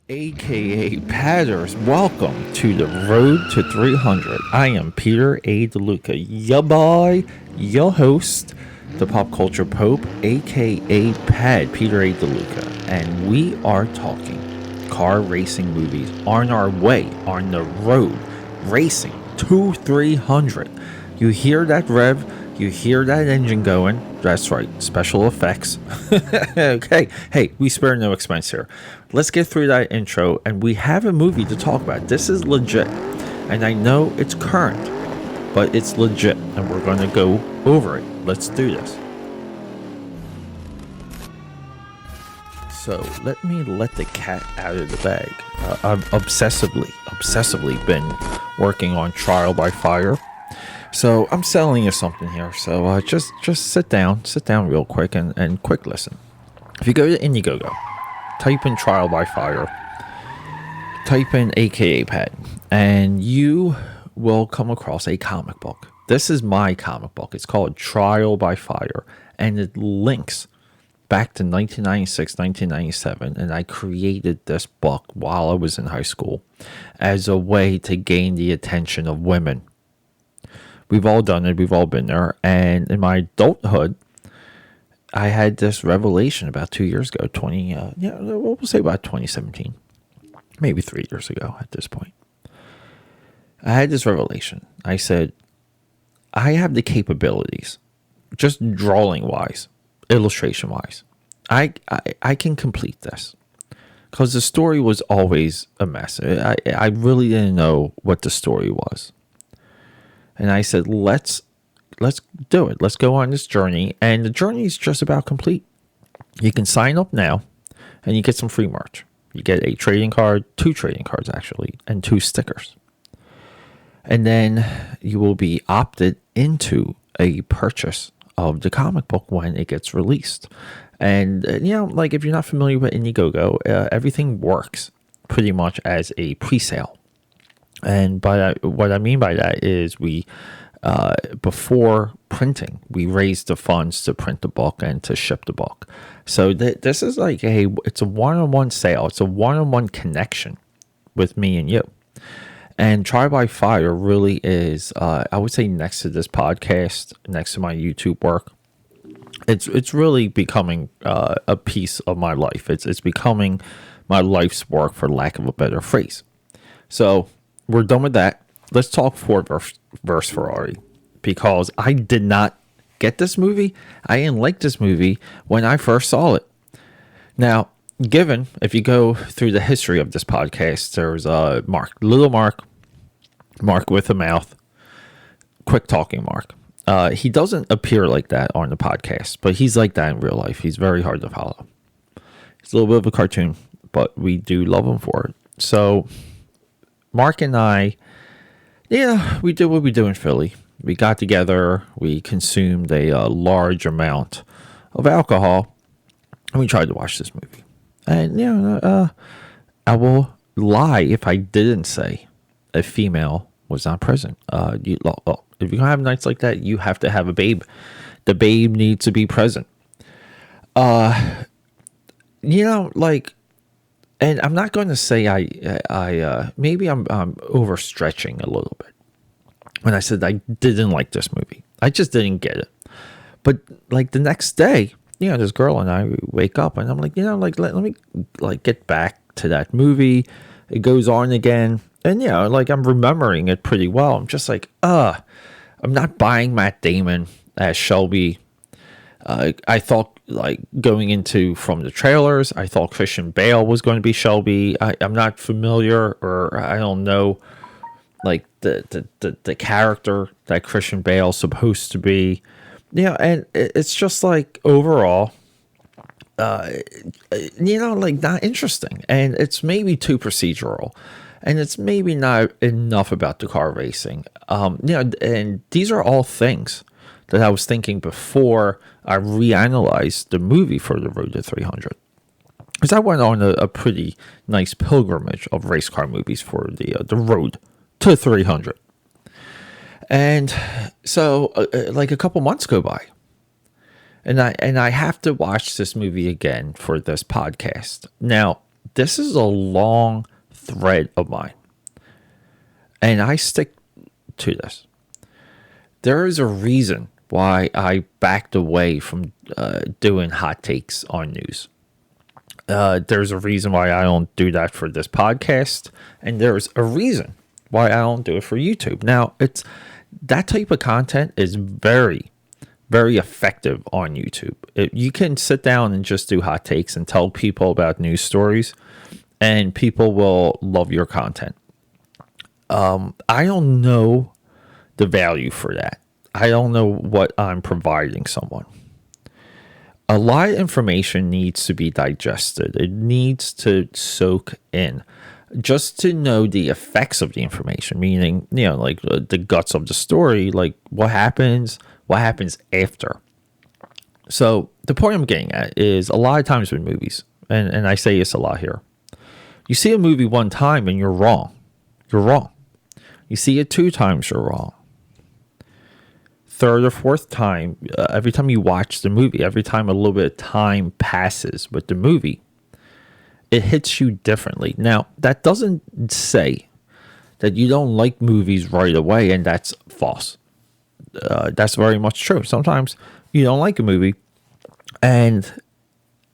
aka Padders. Welcome to the Road to 300. I am Peter A. DeLuca, ya boy, your host, the pop culture pope, aka Pad, Peter A. DeLuca, and we are talking car racing movies on our way, on the road, racing to 300. You hear that rev? You hear that engine going? That's right, special effects. Okay, hey, we spare no expense here. Let's get through that intro, and we have a movie to talk about. This is legit, and I know it's current, but it's legit, and we're going to go over it. Let's do this. So let me let the cat out of the bag. I've obsessively been working on Trial by Fire. So I'm selling you something here. So just sit down real quick and quick listen. If you go to Indiegogo, type in Trial by Fire, type in AKAPAD, and you will come across a comic book. This is my comic book. It's called Trial by Fire, and it links back to 1996, 1997, and I created this book while I was in high school as a way to gain the attention of women. We've all done it. We've all been there. And in my adulthood, I had this revelation about 2 years ago, we'll say about 2017, maybe 3 years ago at this point. I had this revelation. I said, I have the capabilities, just drawing-wise, illustration-wise. I can complete this. Because the story was always a mess. I really didn't know what the story was. And I said, let's do it. Let's go on this journey. And the journey is just about complete. You can sign up now and you get some free merch. You get a trading card, 2 trading cards actually, and 2 stickers. And then you will be opted into a purchase of the comic book when it gets released. And, like if you're not familiar with Indiegogo, everything works pretty much as a pre-sale. And what I mean by that is we, before printing, we raised the funds to print the book and to ship the book. So this is like it's a one-on-one sale. It's a one-on-one connection with me and you. And Try by Fire really is, I would say, next to this podcast, next to my YouTube work, it's really becoming a piece of my life. It's becoming my life's work, for lack of a better phrase. So we're done with that. Let's talk Ford versus Ferrari, because I did not get this movie. I didn't like this movie when I first saw it. Now, given, if you go through the history of this podcast, there's Little Mark with a mouth, quick talking Mark. He doesn't appear like that on the podcast, but he's like that in real life. He's very hard to follow. He's a little bit of a cartoon, but we do love him for it. So Mark and I, we did what we do in Philly. We got together, we consumed a large amount of alcohol, and we tried to watch this movie. And, I will lie if I didn't say a female was not present. If you're going to have nights like that, you have to have a babe. The babe needs to be present. And I'm not going to say maybe I'm overstretching a little bit when I said I didn't like this movie. I just didn't get it. But like the next day, this girl and I wake up and I'm like, let me get back to that movie. It goes on again. And I'm remembering it pretty well. I'm just like, I'm not buying Matt Damon as Shelby. I thought, going into from the trailers, I thought Christian Bale was going to be Shelby. I'm not familiar, or I don't know, the character that Christian Bale's supposed to be. And it's just overall, not interesting. And it's maybe too procedural. And it's maybe not enough about the car racing. And these are all things that I was thinking before I reanalyzed the movie for the Road to 300. Because I went on a pretty nice pilgrimage of race car movies for the Road to 300. And so, a couple months go by. And I have to watch this movie again for this podcast. Now, this is a long thread of mine, and I stick to this. There is a reason why I backed away from doing hot takes on news. There's a reason why I don't do that for this podcast, and there's a reason why I don't do it for YouTube. Now, it's that type of content is very, very effective on YouTube. You can sit down and just do hot takes and tell people about news stories, and people will love your content. I don't know the value for that. I don't know what I'm providing someone. A lot of information needs to be digested. It needs to soak in just to know the effects of the information, meaning, like the guts of the story, like what happens after. So the point I'm getting at is a lot of times with movies, and I say this a lot here, you see a movie one time and you're wrong. You're wrong. You see it 2 times, you're wrong. Third or fourth time, every time you watch the movie, every time a little bit of time passes with the movie, it hits you differently. Now, that doesn't say that you don't like movies right away, and that's false. That's very much true. Sometimes you don't like a movie, and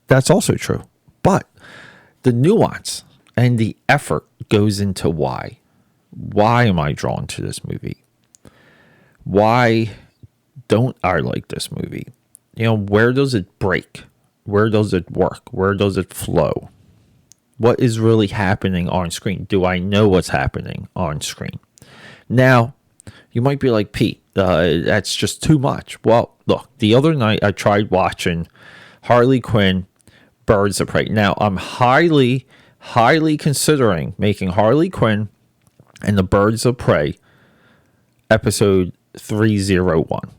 that's also true. But the nuance and the effort goes into why. Why am I drawn to this movie? Why don't I like this movie? Where does it break? Where does it work? Where does it flow? What is really happening on screen? Do I know what's happening on screen? Now, you might be like, Pete, that's just too much. Well, look, the other night I tried watching Harley Quinn, Birds of Prey. Now, I'm highly, highly considering making Harley Quinn and the Birds of Prey episode 301,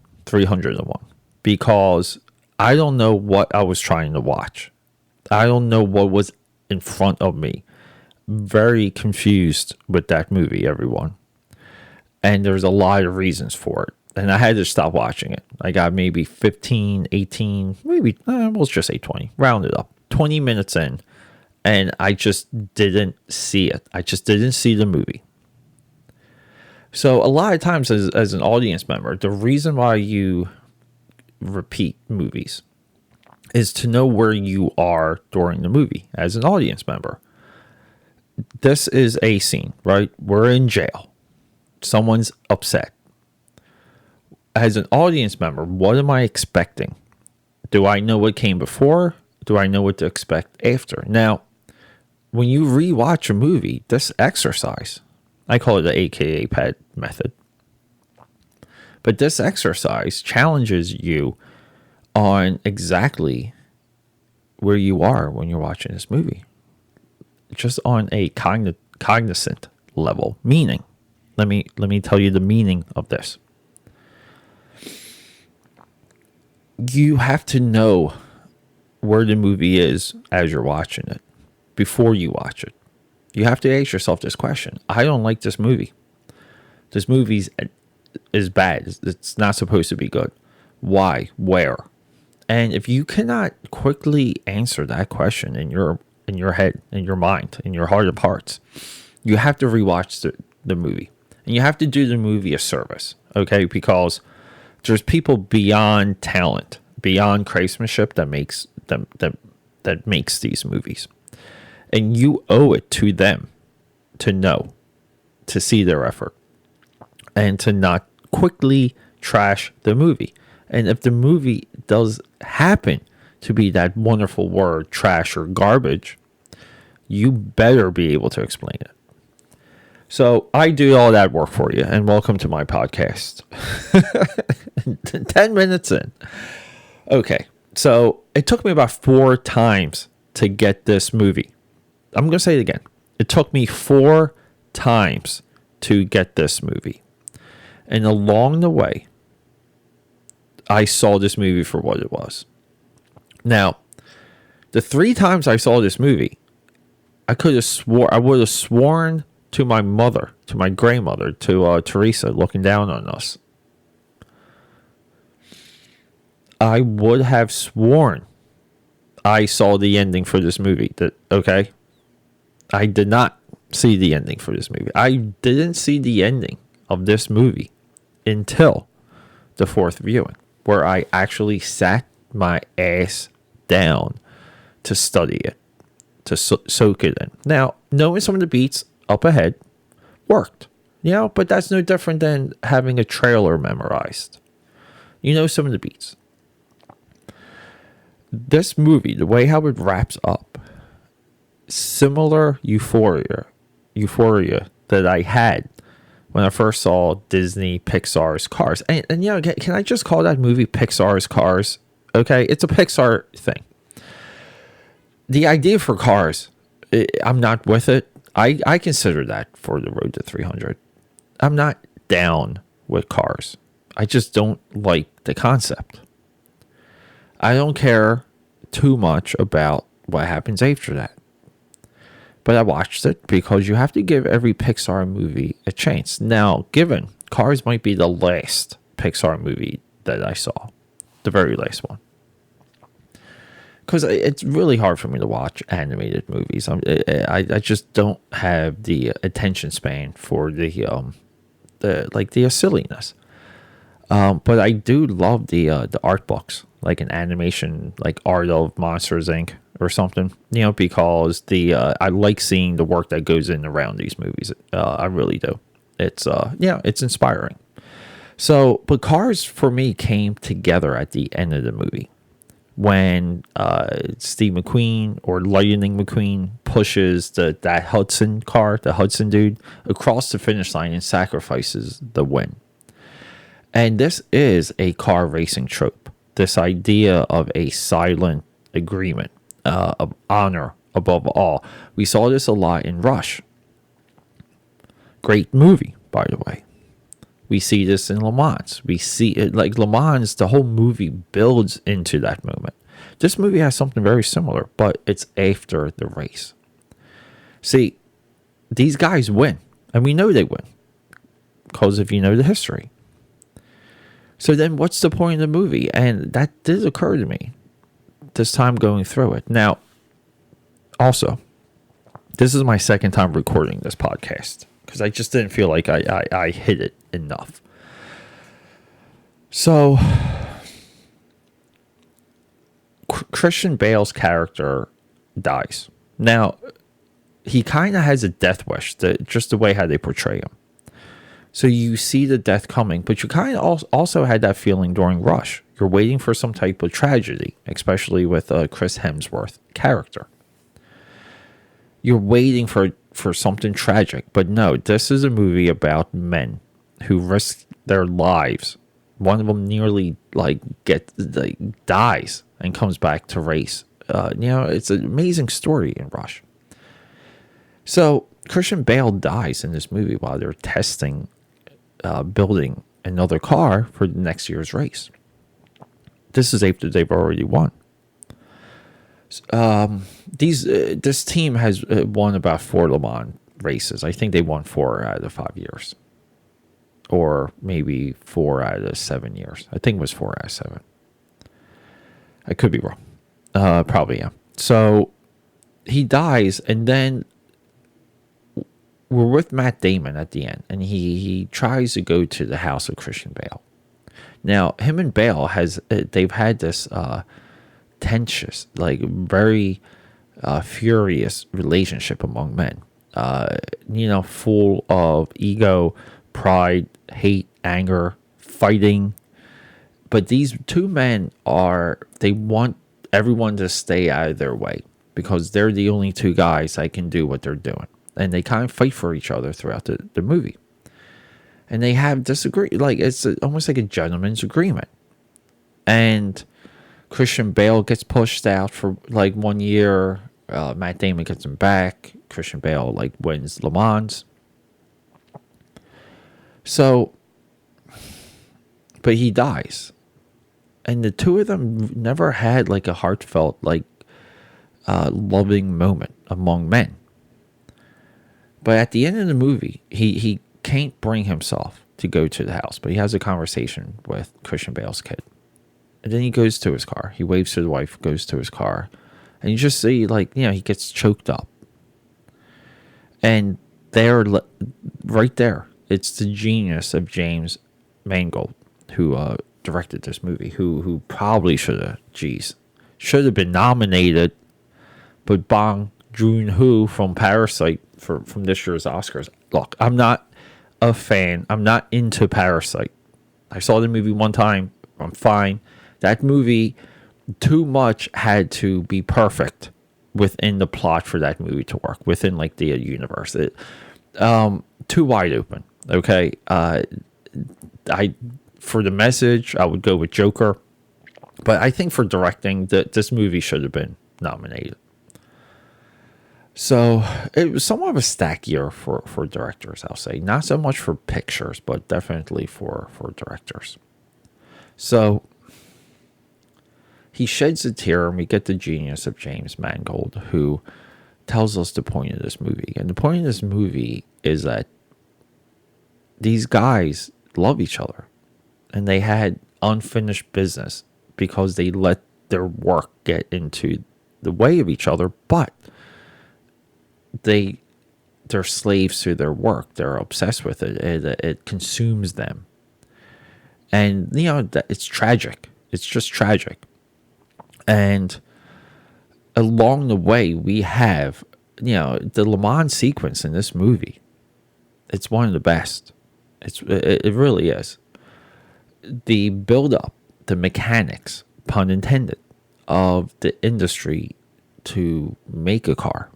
because I don't know what I was trying to watch. I don't know what was in front of me. Very confused with that movie, everyone. And there's a lot of reasons for it. And I had to stop watching it. I got maybe 15, 18, maybe, let's just say 20, round it up. 20 minutes in, and I just didn't see it. I just didn't see the movie. So a lot of times as an audience member, the reason why you repeat movies is to know where you are during the movie as an audience member. This is a scene, right? We're in jail. Someone's upset. As an audience member, what am I expecting? Do I know what came before? Do I know what to expect after? Now, when you rewatch a movie, this exercise, I call it the AKAPAD method. But this exercise challenges you on exactly where you are when you're watching this movie. Just on a cognizant level. Meaning, let me tell you the meaning of this. You have to know where the movie is as you're watching it before you watch it. You have to ask yourself this question. I don't like this movie. This movie is bad. It's not supposed to be good. Why? Where? And if you cannot quickly answer that question in your head, in your mind, in your heart of hearts, you have to rewatch the movie. And you have to do the movie a service, okay? Because there's people beyond talent, beyond craftsmanship that makes that makes these movies. And you owe it to them to know, to see their effort, and to not quickly trash the movie. And if the movie does happen to be that wonderful word, trash or garbage, you better be able to explain it. So I do all that work for you, and welcome to my podcast. 10 minutes in. Okay, so it took me about 4 times to get this movie. I'm going to say it again. It took me 4 times to get this movie. And along the way, I saw this movie for what it was. Now, the 3 times I saw this movie, I would have sworn to my mother, to my grandmother, to Teresa looking down on us. I would have sworn I saw the ending for this movie. Okay? I did not see the ending for this movie. I didn't see the ending of this movie until the fourth viewing, where I actually sat my ass down to study it, to soak it in. Now, knowing some of the beats up ahead worked, but that's no different than having a trailer memorized. You know some of the beats. This movie, the way how it wraps up, similar euphoria that I had when I first saw Disney Pixar's Cars. And can I just call that movie Pixar's Cars? Okay, it's a Pixar thing. The idea for Cars, I'm not with it. I consider that for the road to 300. I'm not down with Cars. I just don't like the concept. I don't care too much about what happens after that. But I watched it because you have to give every Pixar movie a chance. Now, given Cars might be the last Pixar movie that I saw, the very last one. Because it's really hard for me to watch animated movies. I just don't have the attention span for the silliness. But I do love the art books, like an animation, like Art of Monsters Inc. or something. Because I like seeing the work that goes in around these movies. I really do. It's inspiring. So, but Cars for me came together at the end of the movie, when Steve McQueen, or Lightning McQueen, pushes that Hudson car, the Hudson dude, across the finish line and sacrifices the win. And this is a car racing trope. This idea of a silent agreement, of honor above all. We saw this a lot in Rush. Great movie, by the way. We see this in Le Mans. We see it, like Le Mans, the whole movie builds into that moment. This movie has something very similar, but it's after the race. See, these guys win, and we know they win, because if you know the history. So then what's the point of the movie? And that did occur to me this time going through it. Now, also, this is my second time recording this podcast, because I just didn't feel like I hit it enough. So, Christian Bale's character dies. Now, he kind of has a death wish, just the way how they portray him. So you see the death coming, but you kind of also had that feeling during Rush. You're waiting for some type of tragedy, especially with Chris Hemsworth character. You're waiting for something tragic, but no, this is a movie about men who risk their lives. One of them nearly dies and comes back to race. It's an amazing story in Rush. So Christian Bale dies in this movie while they're testing, building another car for the next year's race. This is after they've already won. This team has won about 4 Le Mans races. I think they won 4 out of 5 years, or maybe 4 out of 7 years. I think it was 4 out of 7. I could be wrong. Probably, yeah. So he dies, and then we're with Matt Damon at the end, and he tries to go to the house of Christian Bale. Now, him and Bale they've had this tensious, very furious relationship among men. Full of ego, pride, hate, anger, fighting. But these two men they want everyone to stay out of their way, because they're the only two guys that can do what they're doing. And they kind of fight for each other throughout the movie. And they have it's almost like a gentleman's agreement. And Christian Bale gets pushed out for 1 year. Matt Damon gets him back. Christian Bale wins Le Mans. So, but he dies. And the two of them never had a heartfelt, loving moment among men. But at the end of the movie, he can't bring himself to go to the house. But he has a conversation with Christian Bale's kid. And then he goes to his car. He waves to the wife, goes to his car. And you just see, he gets choked up. And right there, it's the genius of James Mangold, who directed this movie, who probably should have been nominated, but Bong Joon-ho from Parasite from this year's Oscars. Look, I'm not a fan. I'm not into Parasite. I saw the movie one time. I'm fine. That movie, too much had to be perfect within the plot for that movie to work within like the universe. Too wide open. Okay. For the message, I would go with Joker, but I think for directing, this movie should have been nominated. So it was somewhat of a stack year for directors, I'll say. Not so much for pictures, but definitely for directors. So he sheds a tear, and we get the genius of James Mangold, who tells us the point of this movie. And the point of this movie is that these guys love each other, and they had unfinished business because they let their work get into the way of each other, but they're slaves to their work. They're obsessed with it. It consumes them. And, it's tragic. It's just tragic. And along the way, we have, the Le Mans sequence in this movie. It's one of the best. It really is. The build-up, the mechanics, pun intended, of the industry to make a car.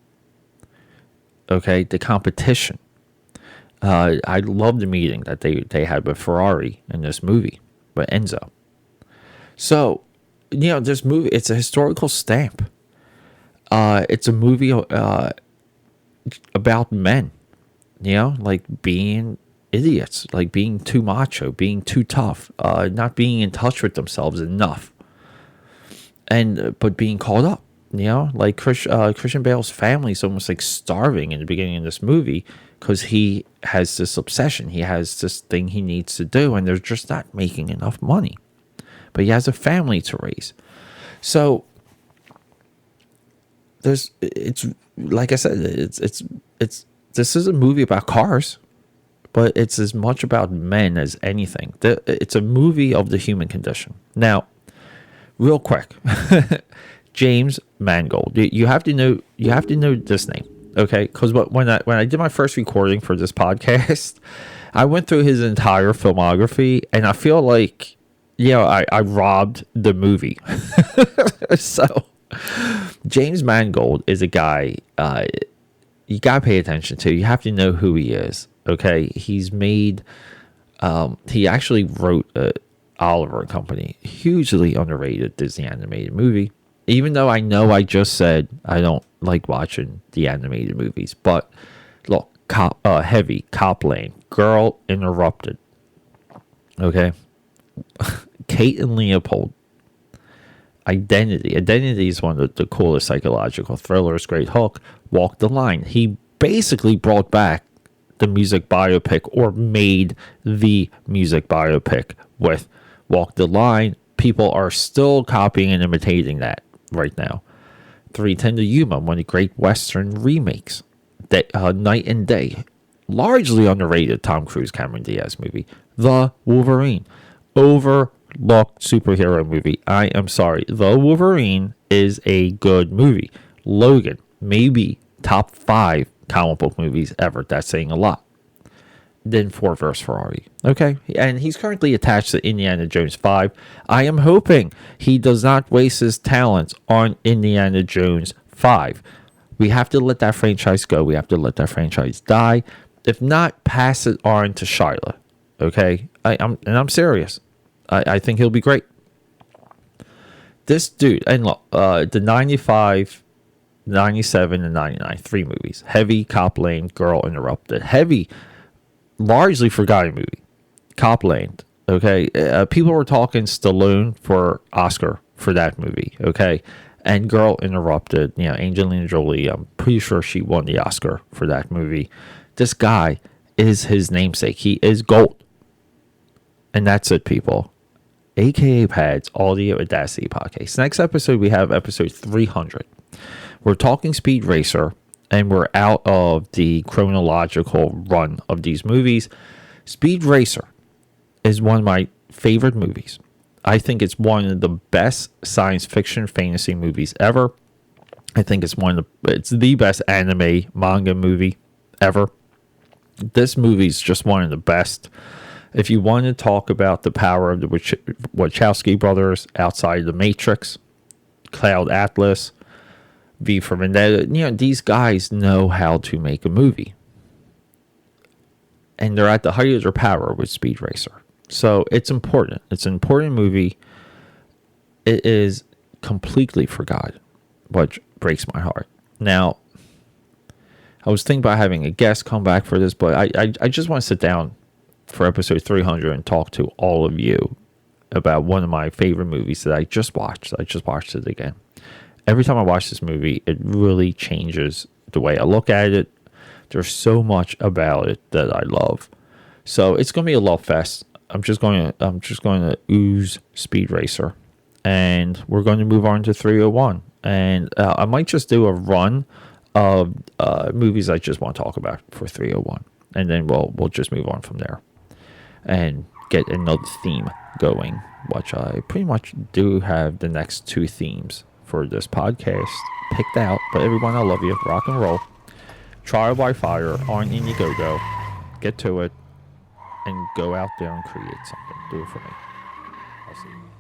Okay, the competition. I love the meeting that they had with Ferrari in this movie, with Enzo. So, this movie, it's a historical stamp. It's a movie about men, like being idiots, like being too macho, being too tough, not being in touch with themselves enough, but being caught up. Like Christian Bale's family is almost like starving in the beginning of this movie because he has this obsession. He has this thing he needs to do, and they're just not making enough money. But he has a family to raise. So it's like I said, it's this is a movie about cars, but it's as much about men as anything. It's a movie of the human condition. Now, real quick. James Mangold. You have to know this name, okay? Because when I did my first recording for this podcast, I went through his entire filmography, and I feel like, I robbed the movie. So, James Mangold is a guy you gotta pay attention to. You have to know who he is, okay? He's made. He actually wrote Oliver and Company, hugely underrated Disney animated movie. Even though I know I just said I don't like watching the animated movies. But look, Heavy, Copland, Girl Interrupted. Okay? Kate and Leopold. Identity. Identity is one of the coolest psychological thrillers. Great Hook. Walk the Line. He basically brought back the music biopic, or made the music biopic with Walk the Line. People are still copying and imitating that right now. 3:10 to Yuma, one of the great Western remakes. Night and Day, largely underrated Tom Cruise, Cameron Diaz movie. The Wolverine, overlooked superhero movie. I am sorry. The Wolverine is a good movie. Logan, maybe top 5 comic book movies ever. That's saying a lot. Then Ford vs. Ferrari. Okay. And he's currently attached to Indiana Jones 5. I am hoping he does not waste his talents on Indiana Jones 5. We have to let that franchise go. We have to let that franchise die. If not, pass it on to Shyla. Okay. I'm serious. I think he'll be great. This dude, and look, the 95, 97, and 99, 3 movies. Heavy, Copland, Girl Interrupted. Heavy, largely forgotten movie. Copland, okay? People were talking Stallone for Oscar for that movie, okay? And Girl Interrupted, Angelina Jolie, I'm pretty sure she won the Oscar for that movie. This guy is his namesake. He is gold. And that's it, people. AKAPAD's Audio Audacity Podcast. Next episode, we have episode 300. We're talking Speed Racer. and we're out of the chronological run of these movies, Speed Racer is one of my favorite movies. I think it's one of the best science fiction fantasy movies ever. I think it's it's the best anime manga movie ever. This movie is just one of the best. If you want to talk about the power of the Wachowski brothers outside the Matrix, Cloud Atlas, V for Vendetta, these guys know how to make a movie. And they're at the height of their power with Speed Racer. So it's important. It's an important movie. It is completely forgotten, which breaks my heart. Now, I was thinking about having a guest come back for this, but I just want to sit down for episode 300 and talk to all of you about one of my favorite movies that I just watched. I just watched it again. Every time I watch this movie, it really changes the way I look at it. There's so much about it that I love. So it's going to be a love fest. I'm just going to ooze Speed Racer, and we're going to move on to 301. And I might just do a run of movies I just want to talk about for 301, and then we'll just move on from there and get another theme going, which I pretty much do have the next two themes for this podcast picked out. But everyone, I love you. Rock and roll. Trial by fire on Indiegogo. Get to it and go out there and create something. Do it for me. I'll see you.